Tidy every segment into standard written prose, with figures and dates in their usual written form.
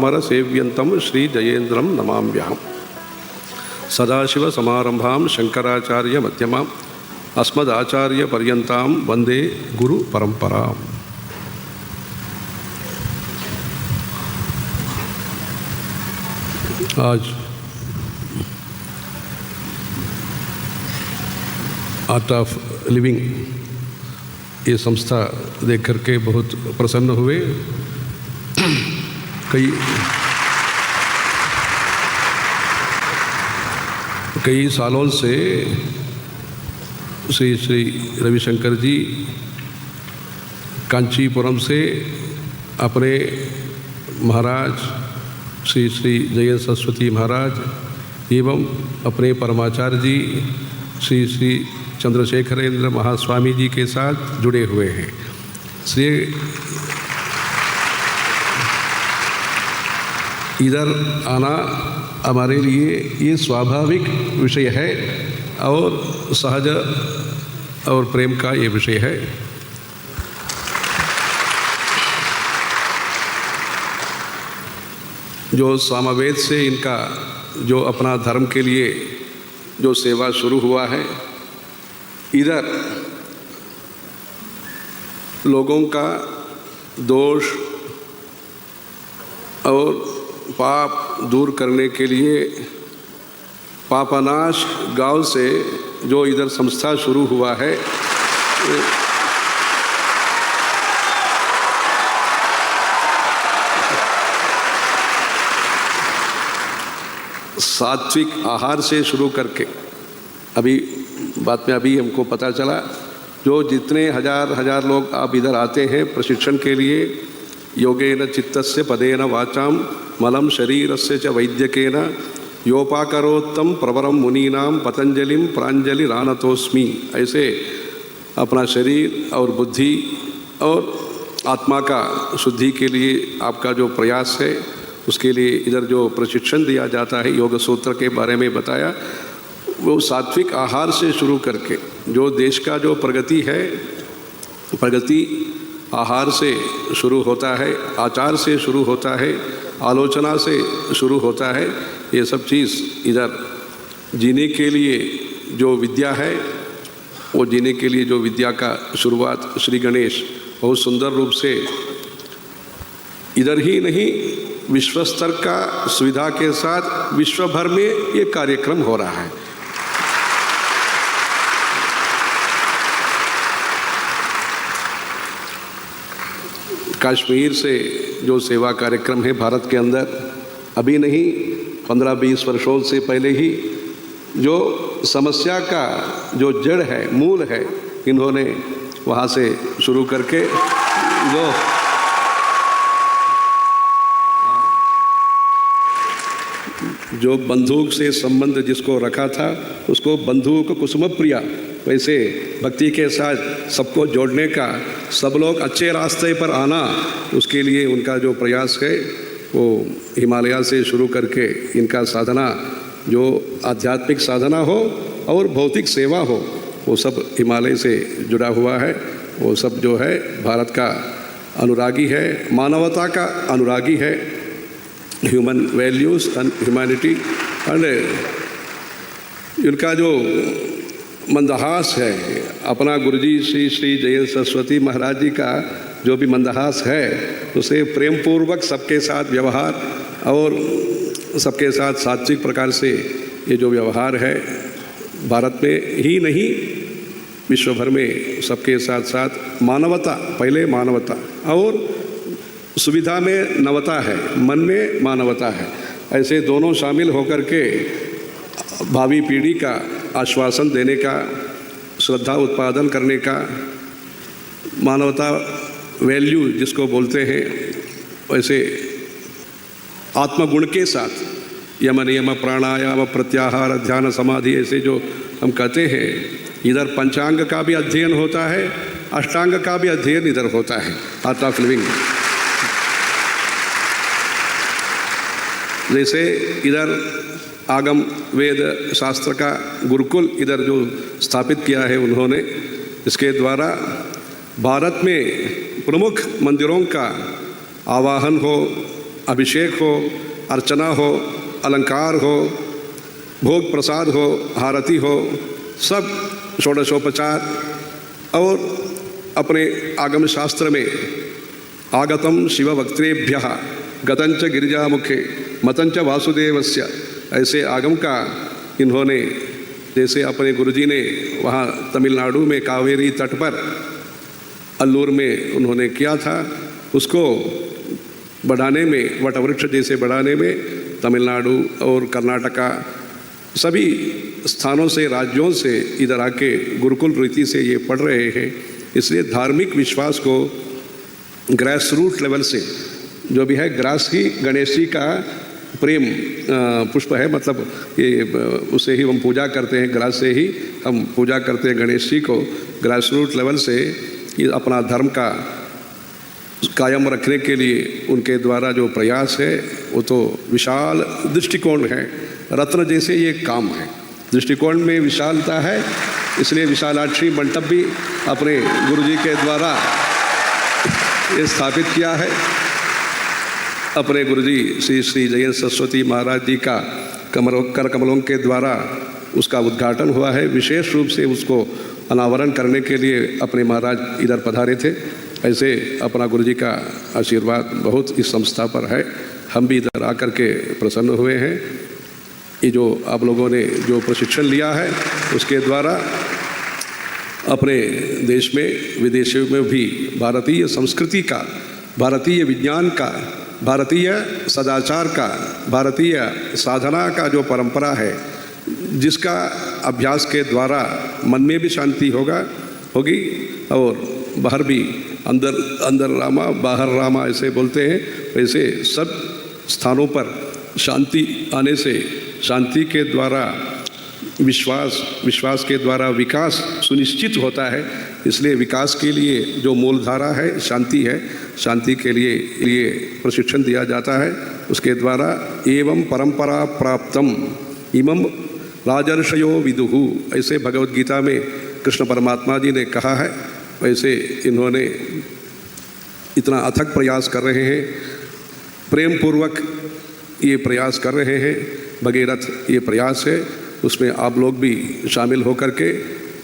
Palmer सेव्यंतम Shri जयेंद्रम नमाम्यहम्। सदाशिव समारंभां शंकराचार्य मध्यमां अस्मदाचार्य पर्यंतां वंदे गुरु परंपराम्। आज art of living ये संस्था देख करके बहुत प्रसन्न हुए। कई सालों से श्री श्री रविशंकर जी कांचीपुरम से अपने महाराज श्री श्री जयेंद्र सरस्वती महाराज एवं अपने परमाचार्य जी श्री श्री चंद्रशेखरेंद्र महास्वामी जी के साथ जुड़े हुए हैं। इसलिए इधर आना हमारे लिए ये स्वाभाविक विषय है और सहज और प्रेम का ये विषय है। जो सामवेद से इनका जो अपना धर्म के लिए जो सेवा शुरू हुआ है, इधर लोगों का दोष और पाप दूर करने के लिए पापनाश गांव से जो इधर संस्था शुरू हुआ है, सात्विक आहार से शुरू करके अभी बाद में अभी हमको पता चला जो जितने हजार लोग आप इधर आते हैं प्रशिक्षण के लिए, योगेन चित्तस्य पदेन वाचाम मलं शरीरस्य च वैद्यकेन योपाकरोत्तम प्रवरम मुनीनाम पतंजलिम प्रांजलि रानतोस्मि, ऐसे अपना शरीर और बुद्धि और आत्मा का शुद्धि के लिए आपका जो प्रयास है, उसके लिए इधर जो प्रशिक्षण दिया जाता है, योग सूत्र के बारे में बताया, वो सात्विक आहार से शुरू करके जो देश का जो प्रगति है, प्रगति आहार से शुरू होता है, आचार से शुरू होता है, आलोचना से शुरू होता है। ये सब चीज़ इधर जीने के लिए जो विद्या है, वो जीने के लिए जो विद्या का शुरुआत श्री गणेश बहुत सुंदर रूप से इधर ही नहीं विश्व स्तर का सुविधा के साथ विश्व भर में ये कार्यक्रम हो रहा है। कश्मीर से जो सेवा कार्यक्रम है भारत के अंदर, अभी नहीं 15-20 वर्षों से पहले ही जो समस्या का जो जड़ है, मूल है, इन्होंने वहाँ से शुरू करके जो बंदूक से संबंध जिसको रखा था उसको बंदूक कुसुम प्रिया, वैसे भक्ति के साथ सबको जोड़ने का, सब लोग अच्छे रास्ते पर आना, उसके लिए उनका जो प्रयास है वो हिमालय से शुरू करके इनका साधना जो आध्यात्मिक साधना हो और भौतिक सेवा हो, वो सब हिमालय से जुड़ा हुआ है। वो सब जो है भारत का अनुरागी है, मानवता का अनुरागी है, human values and humanity. And इनका जो मंदहास है, अपना गुरुजी श्री श्री जयेंद्र सरस्वती महाराज जी का जो भी मंदहास है, उसे प्रेम पूर्वक सबके साथ व्यवहार और सबके साथ सात्विक प्रकार से ये जो व्यवहार है, भारत में ही नहीं विश्व भर में सबके साथ साथ मानवता, पहले मानवता और सुविधा में नवता है, मन में मानवता है, ऐसे दोनों शामिल होकर के भावी पीढ़ी का आश्वासन देने का, श्रद्धा उत्पादन करने का, मानवता वैल्यू जिसको बोलते हैं, वैसे आत्मगुण के साथ यम नियम प्राणायाम प्रत्याहार ध्यान समाधि ऐसे जो हम कहते हैं, इधर पंचांग का भी अध्ययन होता है, अष्टांग का भी अध्ययन इधर होता है। आर्ट ऑफ लिविंग जैसे इधर आगम वेद शास्त्र का गुरुकुल इधर जो स्थापित किया है उन्होंने, इसके द्वारा भारत में प्रमुख मंदिरों का आवाहन हो, अभिषेक हो, अर्चना हो, अलंकार हो, भोग प्रसाद हो, आरती हो, सब षोडशोपचार। और अपने आगम शास्त्र में आगतम शिववक्त्रेभ्यः गतंच गिरिजामुखे मतंच वासुदेवस्य, ऐसे आगम का इन्होंने, जैसे अपने गुरुजी ने वहाँ तमिलनाडु में कावेरी तट पर अल्लूर में उन्होंने किया था, उसको बढ़ाने में, वटवृक्ष जैसे बढ़ाने में तमिलनाडु और कर्नाटका सभी स्थानों से, राज्यों से इधर आके गुरुकुल रीति से ये पढ़ रहे हैं। इसलिए धार्मिक विश्वास को ग्रास रूट लेवल से, जो भी है, ग्रास ही गणेश जी का प्रेम पुष्प है, मतलब ये उसे ही हम पूजा करते हैं, ग्रास से ही हम पूजा करते हैं गणेश जी को। ग्रास रूट लेवल से ये अपना धर्म का कायम रखने के लिए उनके द्वारा जो प्रयास है वो तो विशाल दृष्टिकोण है। रत्न जैसे ये काम है, दृष्टिकोण में विशालता है, इसलिए विशालाक्षी मंडप भी अपने गुरुजी के द्वारा ये स्थापित किया है। अपने गुरुजी श्री श्री जयंत सरस्वती महाराज जी का कर कमलों के द्वारा उसका उद्घाटन हुआ है। विशेष रूप से उसको अनावरण करने के लिए अपने महाराज इधर पधारे थे। ऐसे अपना गुरुजी का आशीर्वाद बहुत इस संस्था पर है। हम भी इधर आकर के प्रसन्न हुए हैं। ये जो आप लोगों ने जो प्रशिक्षण लिया है उसके द्वारा अपने देश में, विदेशों में भी भारतीय संस्कृति का, भारतीय विज्ञान का, भारतीय सदाचार का, भारतीय साधना का जो परंपरा है, जिसका अभ्यास के द्वारा मन में भी शांति होगी और बाहर भी, अंदर रामा बाहर रामा ऐसे बोलते हैं, वैसे सब स्थानों पर शांति आने से, शांति के द्वारा विश्वास के द्वारा विकास सुनिश्चित होता है। इसलिए विकास के लिए जो मूलधारा है शांति है, शांति के लिए प्रशिक्षण दिया जाता है। उसके द्वारा एवं परंपरा प्राप्तम इमं राजर्षयो विदुहु, ऐसे भगवद गीता में कृष्ण परमात्मा जी ने कहा है। वैसे इन्होंने इतना अथक प्रयास कर रहे हैं, प्रेम पूर्वक ये प्रयास कर रहे हैं। भगीरथ ये प्रयास है, उसमें आप लोग भी शामिल होकर के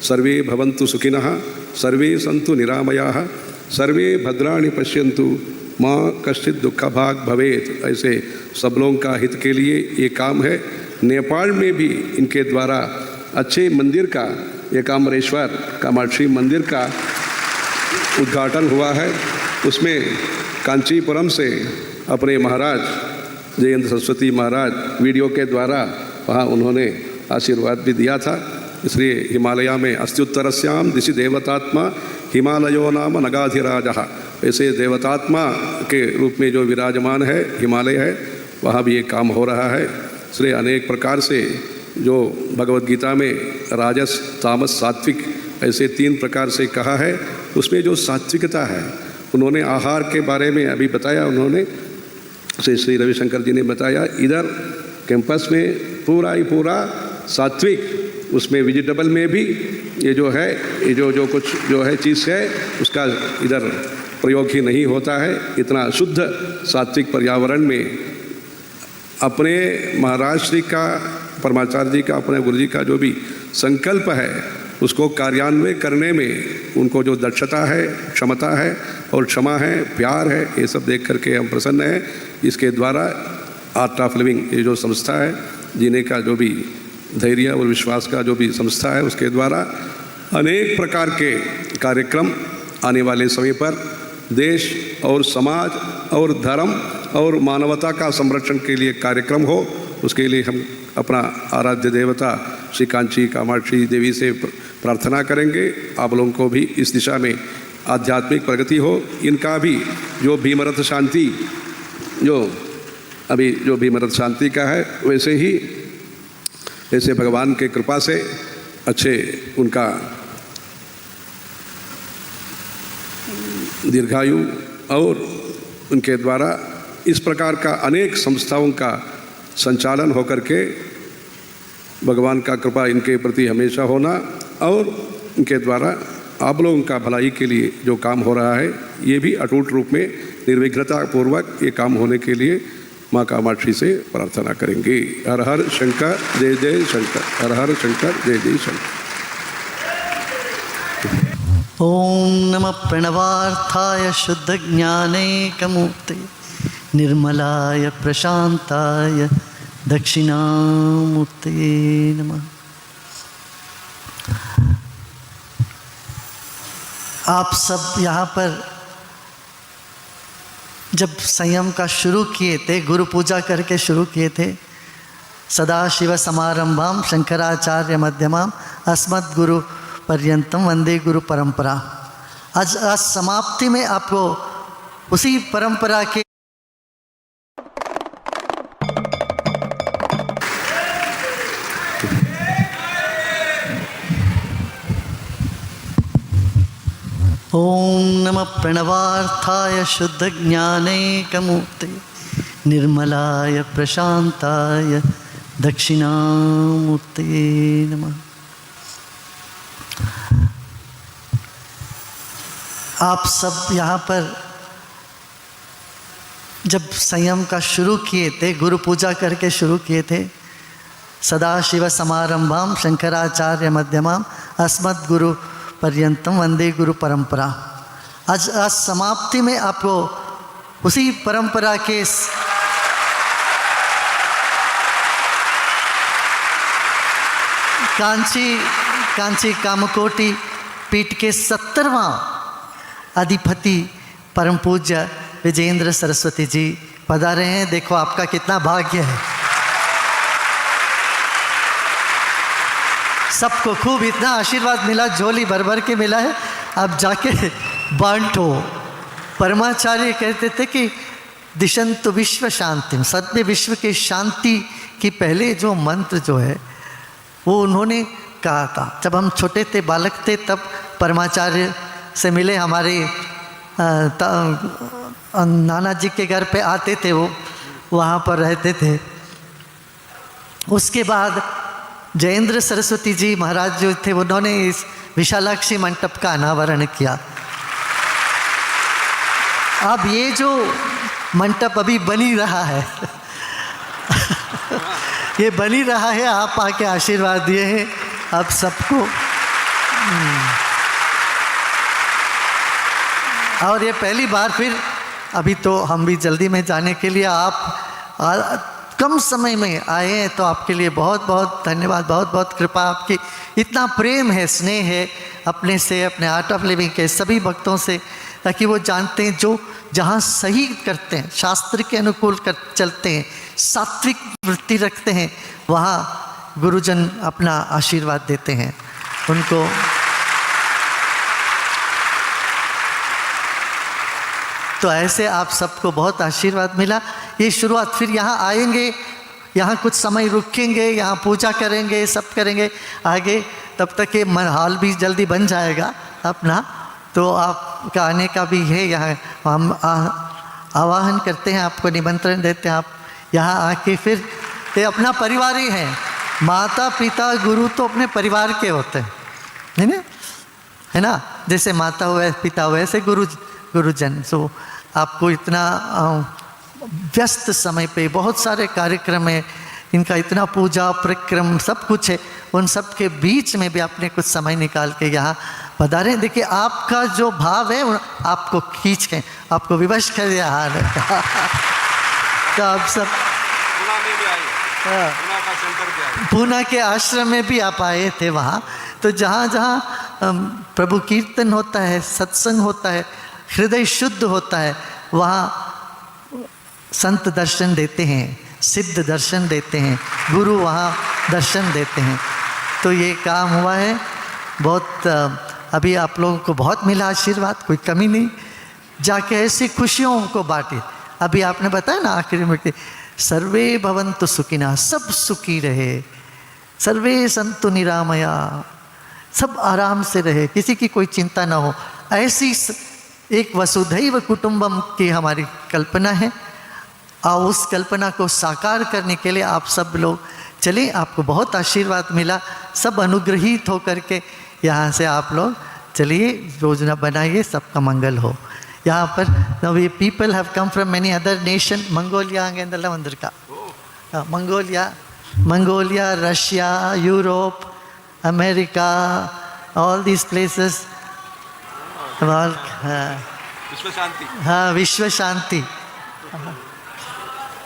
सर्वे भवन्तु सुखिनः, सर्वे सन्तु निरामयाः, सर्वे भद्राणि पश्यन्तु माँ कश्चित् दुःखभाग् भवेत्, ऐसे सब लोगों का हित के लिए ये काम है। नेपाल में भी इनके द्वारा अच्छे मंदिर का, एकाम्बरेश्वर कामाक्षी मंदिर का उद्घाटन हुआ है। उसमें कांचीपुरम से अपने महाराज जयंत सरस्वती महाराज वीडियो के द्वारा वहाँ उन्होंने आशीर्वाद भी दिया था। इसलिए हिमालय में अस्त्युत्तरस्याम दिशि देवतात्मा हिमालयो नाम नगाधिराजः, ऐसे देवतात्मा के रूप में जो विराजमान है हिमालय है, वहाँ भी ये काम हो रहा है। इसलिए अनेक प्रकार से जो भगवद गीता में राजस तामस सात्विक ऐसे 3 प्रकार से कहा है, उसमें जो सात्विकता है, उन्होंने आहार के बारे में अभी बताया, उन्होंने श्री रविशंकर जी ने बताया। इधर कैंपस में पूरा ही पूरा सात्विक, उसमें वेजिटेबल में भी ये जो है, ये जो कुछ जो है चीज़ है उसका इधर प्रयोग ही नहीं होता है। इतना शुद्ध सात्विक पर्यावरण में अपने महाराज श्री का, परमाचार्य जी का, अपने गुरु जी का जो भी संकल्प है उसको कार्यान्वयन करने में उनको जो दक्षता है, क्षमता है और क्षमा है, प्यार है, ये सब देख करके हम प्रसन्न हैं। इसके द्वारा आर्ट ऑफ लिविंग ये जो संस्था है, जीने का जो भी धैर्य और विश्वास का जो भी संस्था है, उसके द्वारा अनेक प्रकार के कार्यक्रम आने वाले समय पर देश और समाज और धर्म और मानवता का संरक्षण के लिए कार्यक्रम हो, उसके लिए हम अपना आराध्य देवता श्री कांची कामाक्षी देवी से प्रार्थना करेंगे। आप लोगों को भी इस दिशा में आध्यात्मिक प्रगति हो। इनका भी जो भीमरथ शांति, जो अभी जो भीमरथ शांति का है, वैसे ही ऐसे भगवान के कृपा से अच्छे उनका दीर्घायु और उनके द्वारा इस प्रकार का अनेक संस्थाओं का संचालन होकर के भगवान का कृपा इनके प्रति हमेशा होना और इनके द्वारा आप लोगों का भलाई के लिए जो काम हो रहा है, ये भी अटूट रूप में निर्विघ्नता पूर्वक ये काम होने के लिए माँ कामाक्षी से प्रार्थना करेंगे। हर हर शंकर जय जय शंकर, हर हर शंकर जय जय शंकर। ओम नमः प्रणवार्थाय शुद्ध ज्ञानैकमूर्ते निर्मलाय प्रशांताय दक्षिणामूर्ते नमः। आप सब यहाँ पर जब संयम का शुरू किए थे, गुरु पूजा करके शुरू किए थे, सदाशिव समारंभाम शंकराचार्य मध्यमाम अस्मद् गुरु पर्यंतम वंदे गुरु परंपरा। आज समाप्ति में आपको उसी परंपरा के ओम नमः प्रणवार्थाय शुद्ध ज्ञानैकमूर्ते निर्मलाय प्रशांताय दक्षिणामूर्ते नमः। आप सब यहाँ पर जब संयम का शुरू किए थे, गुरु पूजा करके शुरू किए थे, सदाशिव समारंभाम शंकराचार्य मध्यमाम अस्मद् गुरु पर्यंतम वंदे गुरु परंपरा। आज समाप्ति में आपको उसी परंपरा के कांची कामकोटि पीठ के 70वां अधिपति परम पूज्य विजेंद्र सरस्वती जी पधारे हैं। देखो आपका कितना भाग्य है। सबको खूब इतना आशीर्वाद मिला, झोली भर भर के मिला है। अब जाके बांटो। परमाचार्य कहते थे कि दिशंतु विश्व शांति, सत्य विश्व के शांति की पहले जो मंत्र जो है वो उन्होंने कहा था। जब हम छोटे थे, बालक थे, तब परमाचार्य से मिले। हमारे नाना जी के घर पे आते थे, वो वहाँ पर रहते थे। उसके बाद जयेंद्र सरस्वती जी महाराज जो थे, उन्होंने इस विशालाक्षी मंडप का अनावरण किया। अब ये जो मंडप अभी बनी रहा है ये बनी रहा है। आप आके आशीर्वाद दिए हैं आप सबको। और ये पहली बार फिर, अभी तो हम भी जल्दी में जाने के लिए, आप कम समय में आए हैं, तो आपके लिए बहुत बहुत धन्यवाद। बहुत बहुत कृपा आपकी। इतना प्रेम है, स्नेह है अपने से, अपने आर्ट ऑफ लिविंग के सभी भक्तों से, ताकि वो जानते हैं जो जहाँ सही करते हैं, शास्त्र के अनुकूल चलते हैं, सात्विक वृत्ति रखते हैं, वहाँ गुरुजन अपना आशीर्वाद देते हैं उनको। तो ऐसे आप सबको बहुत आशीर्वाद मिला। ये शुरुआत, फिर यहाँ आएंगे, यहाँ कुछ समय रुकेंगे, यहाँ पूजा करेंगे, सब करेंगे आगे। तब तक ये हॉल भी जल्दी बन जाएगा अपना, तो आपका आने का भी है। यहाँ हम आवाहन करते हैं, आपको निमंत्रण देते हैं। आप यहाँ आके फिर, ये अपना परिवार ही है। माता पिता गुरु तो अपने परिवार के होते हैं, है ना। जैसे माता हुए पिता हुए, ऐसे गुरुजन। सो आपको इतना व्यस्त समय पे बहुत सारे कार्यक्रम है, इनका इतना पूजा प्रक्रम सब कुछ है, उन सब के बीच में भी आपने कुछ समय निकाल के यहाँ पधारे। देखिए आपका जो भाव है आपको खींच के, आपको विवश कर दिया हाल है। तो आप सब पूना के आश्रम में भी आप आए थे वहाँ। तो जहाँ जहाँ प्रभु कीर्तन होता है, सत्संग होता है, हृदय शुद्ध होता है, वहाँ संत दर्शन देते हैं, सिद्ध दर्शन देते हैं, गुरु वहाँ दर्शन देते हैं। तो ये काम हुआ है बहुत। अभी आप लोगों को बहुत मिला आशीर्वाद, कोई कमी नहीं। जाके ऐसी खुशियों को बांटे। अभी आपने बताया ना आखिरी में, सर्वे भवन्तु सुखिनः, सब सुखी रहे, सर्वे सन्तु निरामया, सब आराम से रहे, किसी की कोई चिंता ना हो। ऐसी एक वसुधैव कुटुंबम की हमारी कल्पना है, और उस कल्पना को साकार करने के लिए आप सब लोग चलें। आपको बहुत आशीर्वाद मिला, सब अनुग्रहित हो करके यहाँ से आप लोग चलिए, योजना बनाइए, सबका मंगल हो। यहाँ पर now we people have come from many other nation, Mongolia அங்கேருந்தெல்லாம் வந்திருக்கா. Mongolia, Russia, Europe, America, all these places. All, Vishwa Shanti.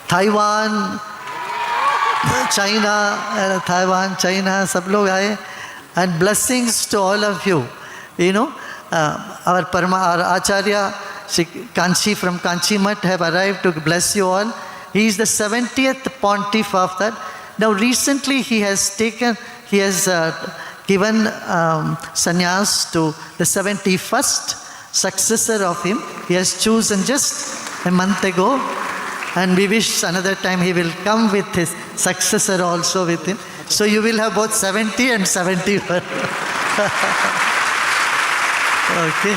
Taiwan, China, सब लोग आए. And blessings to all of you. You know, our Acharya Shri Kanchi from Kanchi Math have arrived to bless you all. He is the 70th pontiff of that. Now recently he has given sannyas to the 71st successor of him. He has chosen just a month ago, and we wish another time he will come with his successor also with him. So you will have both 70 and 71. Okay,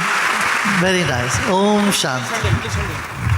very nice. Om Shanti.